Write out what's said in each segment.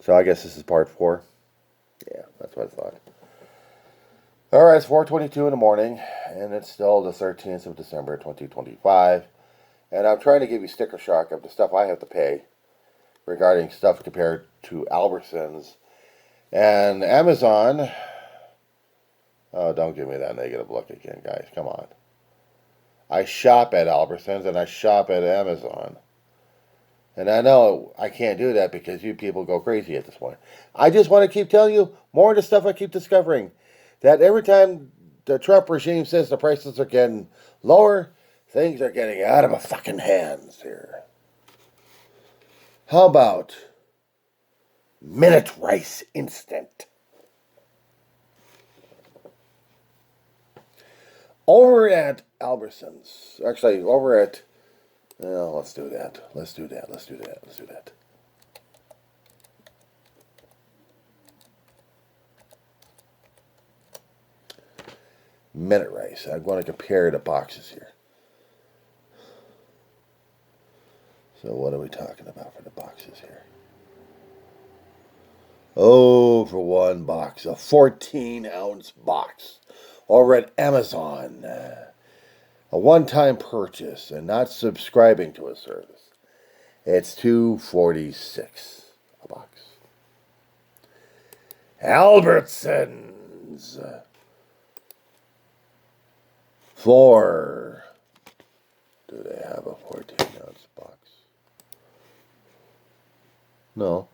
So I guess this is part 4. Yeah, that's what I thought. All right, it's 4:22 in the morning, and it's still the 13th of December, 2025. And I'm trying to give you sticker shock of the stuff I have to pay regarding stuff compared to Albertsons and Amazon. Oh, don't give me that negative look again, guys. Come on. I shop at Albertsons and I shop at Amazon. And I know I can't do that because you people go crazy at this point. I just want to keep telling you more of the stuff I keep discovering. That every time the Trump regime says the prices are getting lower, things are getting out of my fucking hands here. How about Minute Rice Instant? Over at Albertsons. Actually, over at... Oh, let's do that. Let's do that. Let's do that. Let's do that. Minute Rice. I'm going to compare the boxes here. So what are we talking about for the boxes here? Oh, for one box. A 14-ounce box. Over at Amazon. A one-time purchase and not subscribing to a service. It's $2.46 a box. Albertsons. 4. Do they have a 14-ounce box? No,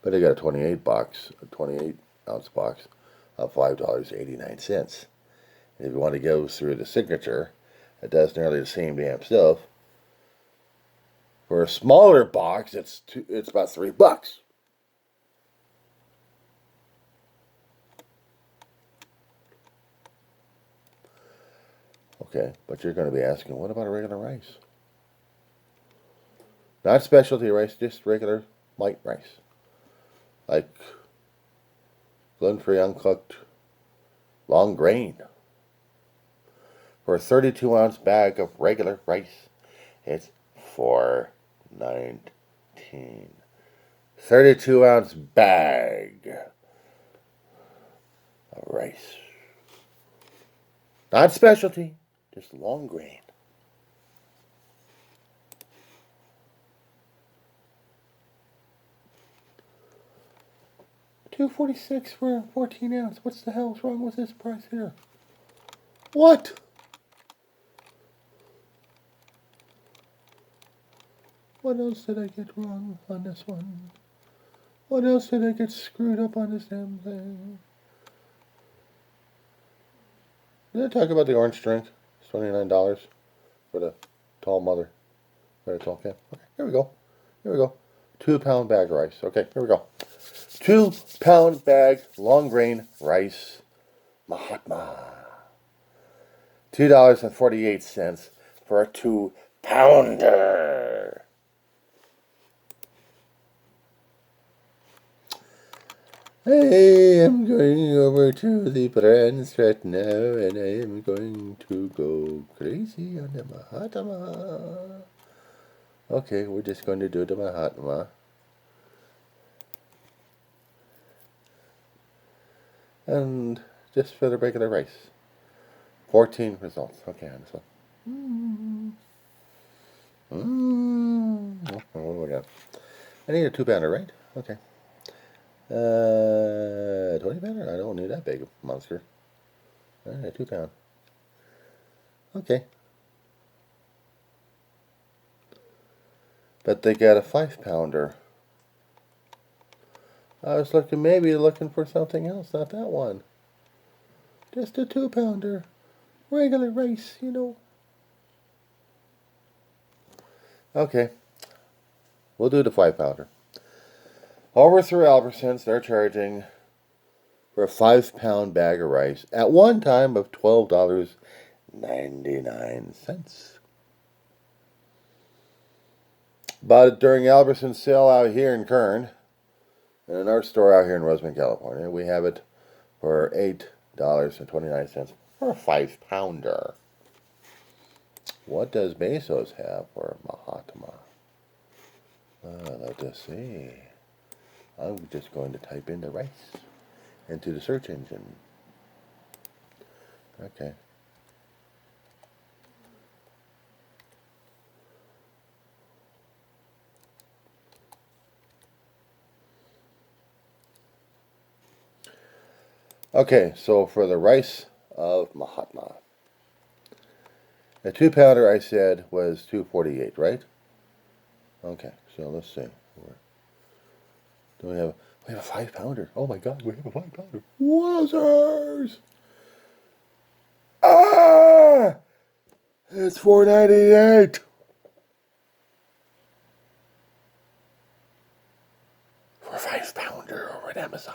but they got a 28-ounce box of $5.89. And if you want to go through the signature, it does nearly the same damn stuff. For a smaller box, it's about $3. Okay, but you're going to be asking, what about a regular rice? Not specialty rice, just regular white rice. Like gluten-free, uncooked, long grain. For a 32-ounce bag of regular rice, it's $4.19. 32-ounce bag of rice. Not specialty, just long grain. $2.46 for a 14-ounce. What's the hell's wrong with this price here? What? What else did I get wrong on this one? What else did I get screwed up on this damn thing? Did I talk about the orange drink? It's $29 for the tall mother. For the tall can. Okay, here we go. Here we go. 2-pound bag of rice. Okay, here we go. 2-pound bag long grain rice. Mahatma. $2.48 for a 2-pounder. I am going over to the brands right now, and I am going to go crazy on the Mahatma. Okay, we're just going to do the Mahatma. And just for the regular rice. 14 results. Okay, on this one. What do we got? I need a 2-pounder, right? Okay. 20-pounder? I don't need that big monster. Alright, 2-pound. Okay. But they got a 5-pounder. I was maybe looking for something else, not that one. Just a 2-pounder. Regular rice, you know. Okay. We'll do the 5-pounder. Over through Albertsons, they're charging for a 5-pound bag of rice at one time of $12.99. But during Albertsons sale out here in Kern, and in our store out here in Roseman, California, we have it for $8.29 for a 5-pounder. What does Bezos have for Mahatma? Let's see. I'm just going to type in the rice into the search engine. Okay. Okay, so for the rice of Mahatma, a 2-pounder I said was $2.48, right? Okay, so let's see. Do we have a 5-pounder? Oh my God, we have a 5-pounder. Wowzers! Ah! It's $4.98 for a 5-pounder over at Amazon.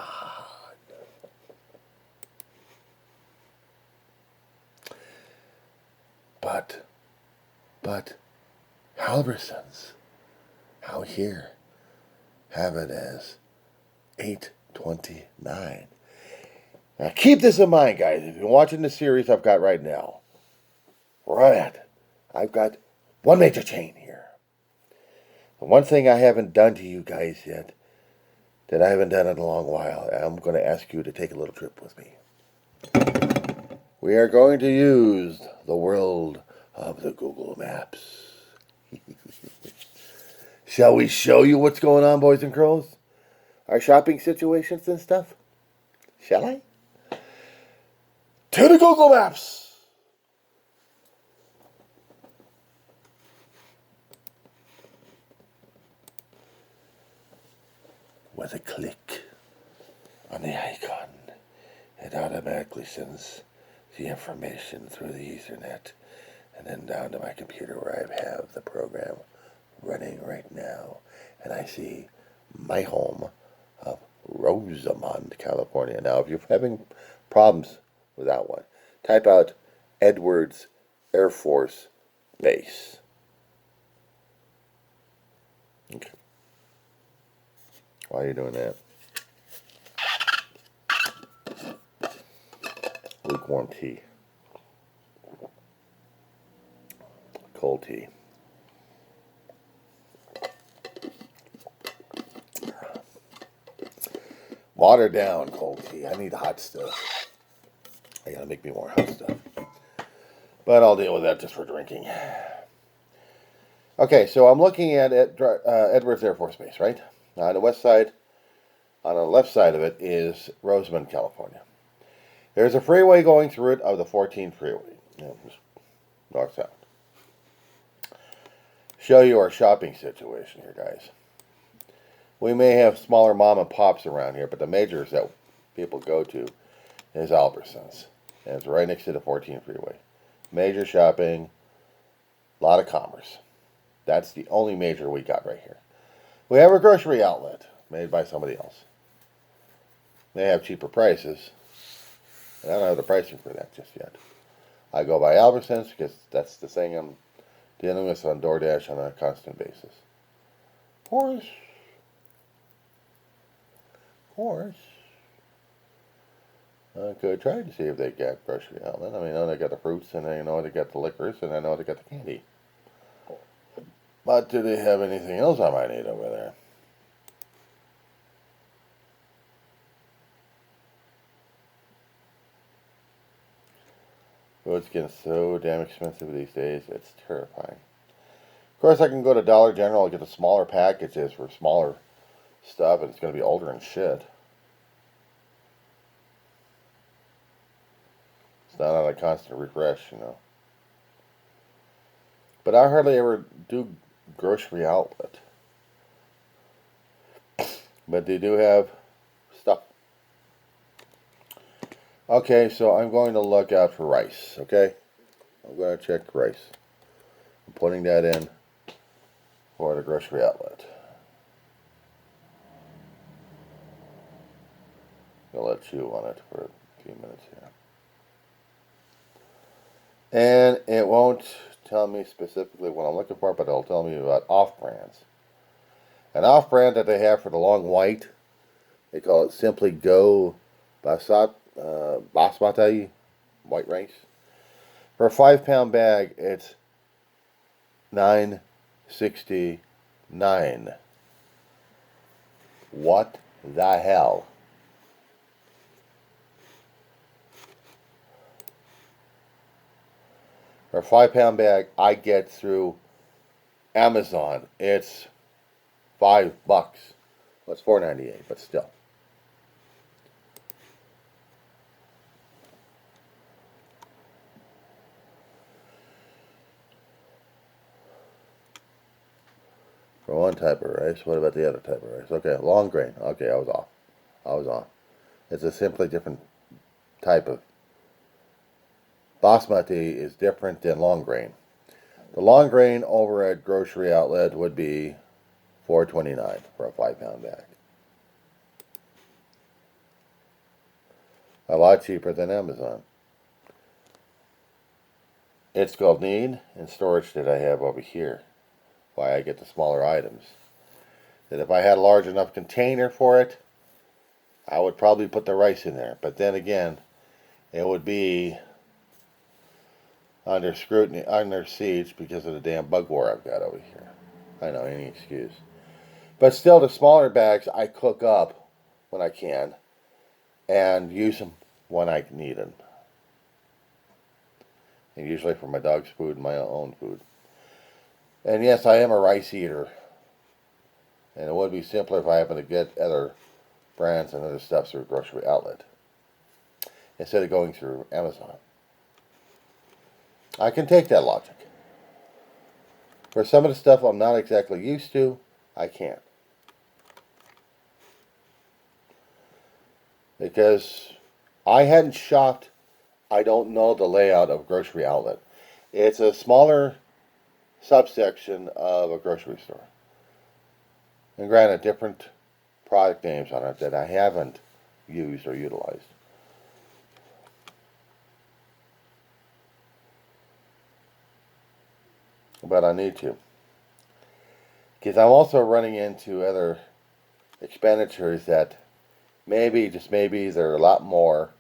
But Halversons out here have it as $8.29. Now keep this in mind, guys. If you're watching the series I've got right now, where I'm at, I've got one major chain here. The one thing I haven't done to you guys yet, that I haven't done in a long while, I'm going to ask you to take a little trip with me. We are going to use the world of the Google Maps. Shall we show you what's going on, boys and girls? Our shopping situations and stuff? Shall I? To the Google Maps! With a click on the icon, it automatically sends the information through the Ethernet and then down to my computer where I have the program running right now. And I see my home of Rosamond, California. Now, if you're having problems with that one, type out Edwards Air Force Base. Okay. Why are you doing that? Lukewarm tea. Cold tea. Water down cold tea. I need hot stuff. I gotta make me more hot stuff. But I'll deal with that just for drinking. Okay, so I'm looking at Edwards Air Force Base, right? On the west side, on the left side of it is Rosamond, California. There's a freeway going through it of the 14 freeway. North-south. Show you our shopping situation here, guys. We may have smaller mom and pops around here, but the majors that people go to is Albertsons. And it's right next to the 14 freeway. Major shopping, a lot of commerce. That's the only major we got right here. We have a grocery outlet made by somebody else. They have cheaper prices. And I don't have the pricing for that just yet. I go by Albertsons because that's the thing I'm dealing with on DoorDash on a constant basis. Of course. I could try to see if they got grocery outlet. I mean, I know they got the fruits, and I know they got the liquors, and I know they got the candy. But do they have anything else I might need over there? Food's getting so damn expensive these days, it's terrifying. Of course, I can go to Dollar General and get the smaller packages for smaller stuff, and it's going to be older and shit. It's not on a constant refresh, you know. But I hardly ever do grocery outlet. But they do have stuff. Okay, so I'm going to look out for rice, okay? I'm going to check rice. I'm putting that in for the grocery outlet. I'll let chew on it for a few minutes here. And it won't tell me specifically what I'm looking for, but it'll tell me about off-brands. An off-brand that they have for the long white, they call it Simply Go Basmati white rice. For a 5-pound bag, it's $9.69. What the hell? For a 5 pound bag I get through Amazon, it's $5. Well, it's $4.98, but still. For one type of rice, what about the other type of rice? Okay, long grain. Okay, I was off. I was off. It's a simply different type of. Basmati is different than long grain. The long grain over at grocery outlet would be $4.29 for a 5 pound bag. A lot cheaper than Amazon. It's called need and storage that I have over here. Why I get the smaller items. That if I had a large enough container for it, I would probably put the rice in there. But then again, it would be under scrutiny, under siege because of the damn bug war I've got over here. I know, any excuse. But still, the smaller bags I cook up when I can and use them when I need them. And usually for my dog's food and my own food. And yes, I am a rice eater. And it would be simpler if I happen to get other brands and other stuff through a grocery outlet instead of going through Amazon. I can take that logic. For some of the stuff I'm not exactly used to, I can't. Because I hadn't shopped, I don't know the layout of a grocery outlet. It's a smaller subsection of a grocery store. And granted, different product names on it that I haven't used or utilized. But I need to. Because I'm also running into other expenditures that maybe, just maybe, they're a lot more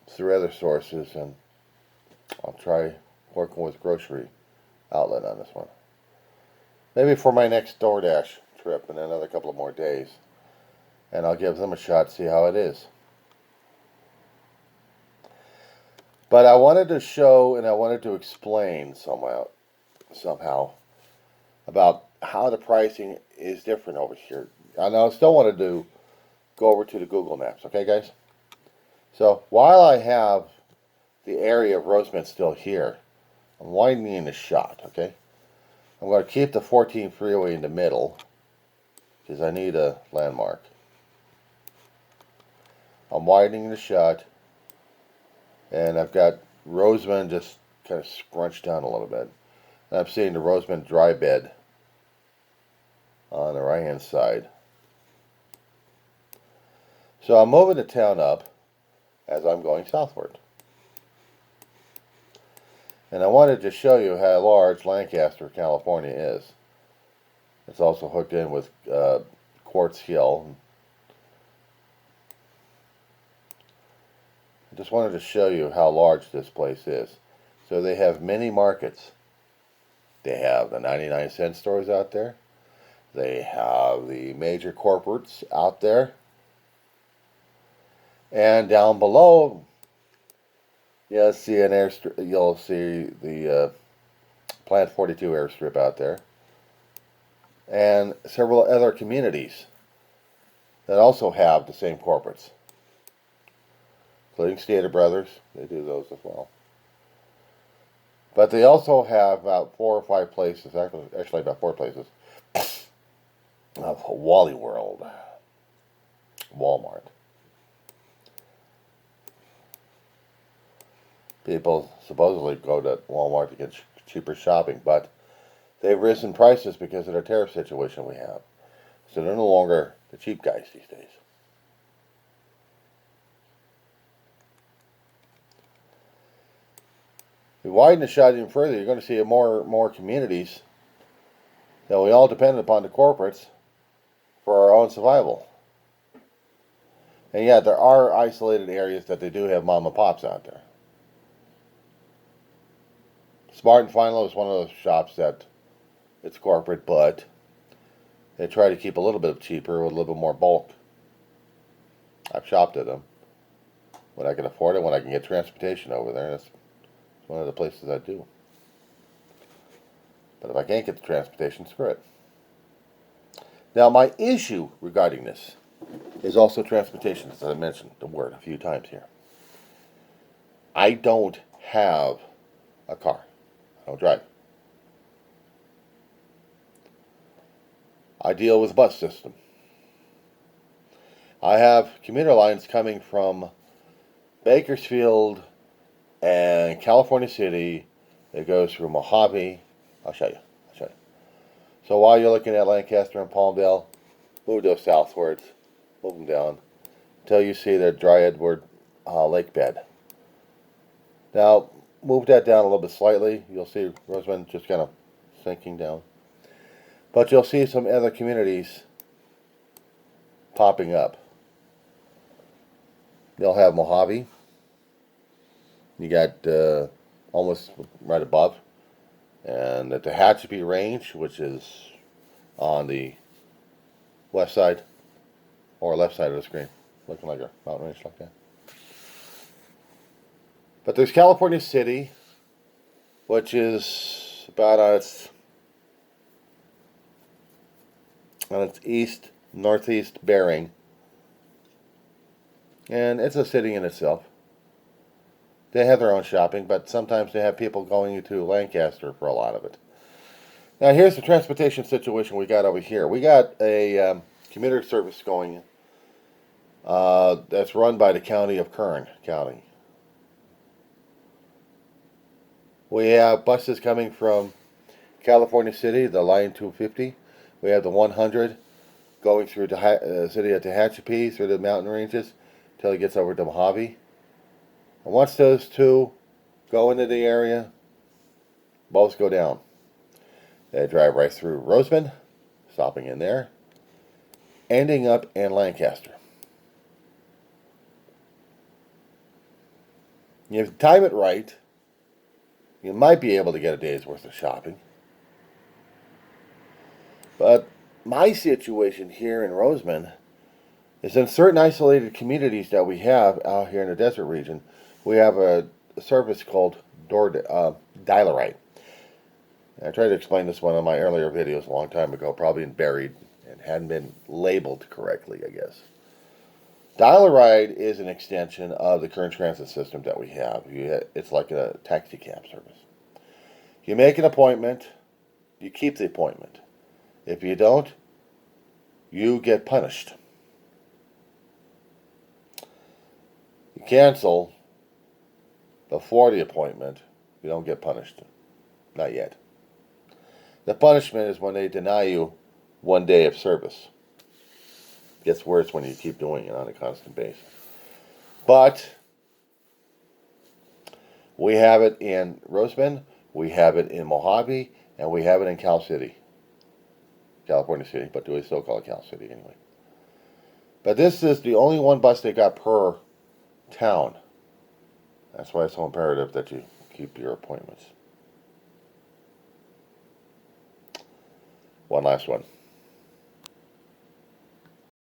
through other sources, and I'll try working with grocery outlet on this one. Maybe for my next DoorDash trip in another couple of more days. And I'll give them a shot, see how it is. But I wanted to show and I wanted to explain somehow about how the pricing is different over here. And I still wanted to go over to the Google Maps, okay guys? So while I have the area of Rosemont still here, I'm widening the shot, okay? I'm going to keep the 14 freeway in the middle because I need a landmark. I'm widening the shot, and I've got Rosemont just kind of scrunched down a little bit. And I'm seeing the Rosemont dry bed on the right hand side. So I'm moving the town up as I'm going southward. And I wanted to show you how large Lancaster, California is. It's also hooked in with Quartz Hill. I just wanted to show you how large this place is. So they have many markets. They have the 99-cent stores out there. They have the major corporates out there. And down below, you'll see you'll see the Plant 42 airstrip out there. And several other communities that also have the same corporates. Including Stater Brothers, they do those as well. But they also have about 4 or 5 places, actually about 4 places, of Wally World, Walmart. People supposedly go to Walmart to get cheaper shopping, but they've risen prices because of the tariff situation we have. So they're no longer the cheap guys these days. If you widen the shot even further, you're going to see more communities that we all depend upon the corporates for our own survival. And yeah, there are isolated areas that they do have mom and pops out there. Smart and Final is one of those shops that it's corporate, but They try to keep a little bit cheaper with a little bit more bulk. I've shopped at them when I can afford it, when I can get transportation over there. That's one of the places I do. But if I can't get the transportation, screw it. Now, my issue regarding this is also transportation, as I mentioned the word a few times here. I don't have a car. I don't drive. I deal with a bus system. I have commuter lines coming from Bakersfield and California City. It goes through Mojave. I'll show you. So while you're looking at Lancaster and Palmdale, move those southwards. Move them down until you see the Dry Edward lake bed. Now, move that down a little bit slightly. You'll see Roseman just kind of sinking down. But you'll see some other communities popping up. You'll have Mojave. You got almost right above. And the Tehachapi Range, which is on the west side or left side of the screen, looking like a mountain range like that. But there's California City, which is about on its east northeast bearing, and it's a city in itself. They have their own shopping, but sometimes they have people going to Lancaster for a lot of it. Now, here's the transportation situation we got over here. We got a commuter service going that's run by the county of Kern County. We have buses coming from California City, the Line 250. We have the 100 going through the city of Tehachapi, through the mountain ranges, until it gets over to Mojave. And once those two go into the area, both go down. They drive right through Roseman, stopping in there, ending up in Lancaster. If you time it right, you might be able to get a day's worth of shopping. But my situation here in Roseman is in certain isolated communities that we have out here in the desert region. We have a service called Dial-A-Ride. I tried to explain this one in my earlier videos a long time ago, probably buried and hadn't been labeled correctly, I guess. Dial-A-Ride is an extension of the current transit system that we have. It's like a taxi cab service. You make an appointment, you keep the appointment. If you don't, you get punished. You cancel before the appointment, you don't get punished. Not yet. The punishment is when they deny you 1 day of service. It gets worse when you keep doing it on a constant basis. But we have it in Roseman, we have it in Mojave, and we have it in Cal City. California City, but we still call it Cal City anyway. But this is the only one bus they got per town. That's why it's so imperative that you keep your appointments. One last one.